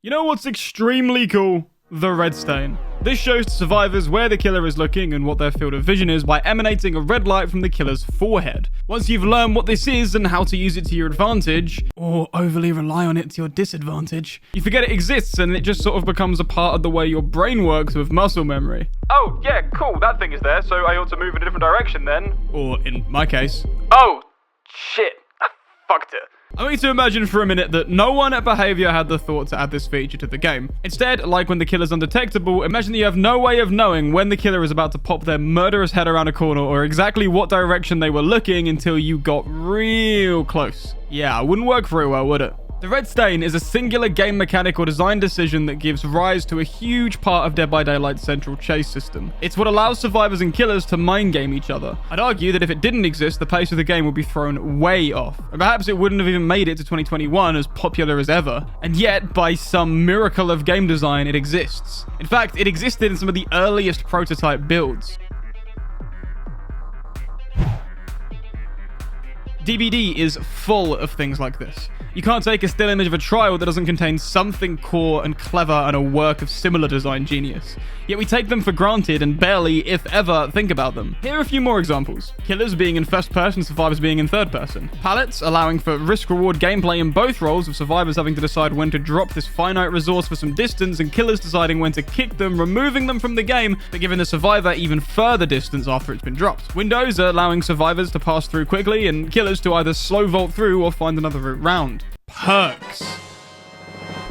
You know what's extremely cool? The red stain. This shows to survivors where the killer is looking and what their field of vision is by emanating a red light from the killer's forehead. Once you've learned what this is and how to use it to your advantage, or overly rely on it to your disadvantage, you forget it exists and it just sort of becomes a part of the way your brain works with muscle memory. Oh, yeah, cool, that thing is there, so I ought to move in a different direction then. Or, in my case, oh, shit, I fucked it. I want you to imagine for a minute that no one at Behavior had the thought to add this feature to the game. Instead, like when the killer's undetectable, imagine that you have no way of knowing when the killer is about to pop their murderous head around a corner or exactly what direction they were looking until you got real close. Yeah, it wouldn't work very well, would it? The red stain is a singular game mechanic or design decision that gives rise to a huge part of Dead by Daylight's central chase system. It's what allows survivors and killers to mind game each other. I'd argue that if it didn't exist, the pace of the game would be thrown way off. And perhaps it wouldn't have even made it to 2021 as popular as ever. And yet, by some miracle of game design, it exists. In fact, it existed in some of the earliest prototype builds. DBD is full of things like this. You can't take a still image of a trial that doesn't contain something core and clever and a work of similar design genius. Yet we take them for granted and barely, if ever, think about them. Here are a few more examples. Killers being in first person, survivors being in third person. Pallets allowing for risk-reward gameplay in both roles, with survivors having to decide when to drop this finite resource for some distance and killers deciding when to kick them, removing them from the game, but giving the survivor even further distance after it's been dropped. Windows allowing survivors to pass through quickly and killers to either slow vault through or find another route round. Perks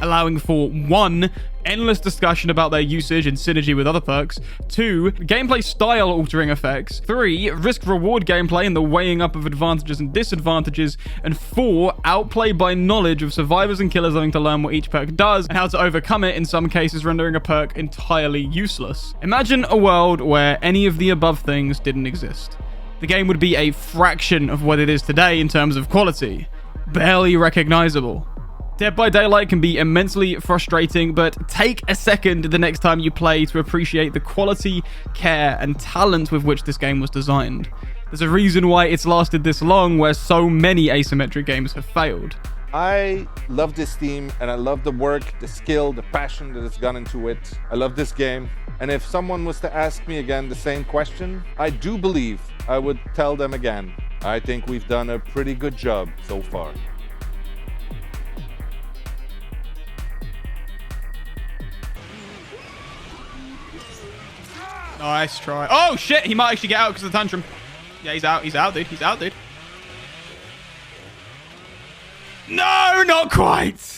allowing for 1. Endless discussion about their usage and synergy with other perks. 2. Gameplay style altering effects. 3. Risk-reward gameplay and the weighing up of advantages and disadvantages. And 4. Outplay by knowledge of survivors and killers having to learn what each perk does and how to overcome it, in some cases rendering a perk entirely useless. Imagine a world where any of the above things didn't exist. The game would be a fraction of what it is today in terms of quality. Barely recognizable. Dead by Daylight can be immensely frustrating, but take a second the next time you play to appreciate the quality, care, and talent with which this game was designed. There's a reason why it's lasted this long, where so many asymmetric games have failed. I love this team, and I love the work, the skill, the passion that has gone into it. I love this game, and if someone was to ask me again the same question, I do believe I would tell them again. I think we've done a pretty good job so far. Nice try. Oh shit, he might actually get out because of the tantrum. Yeah, he's out, dude. He's out, dude. No, not quite.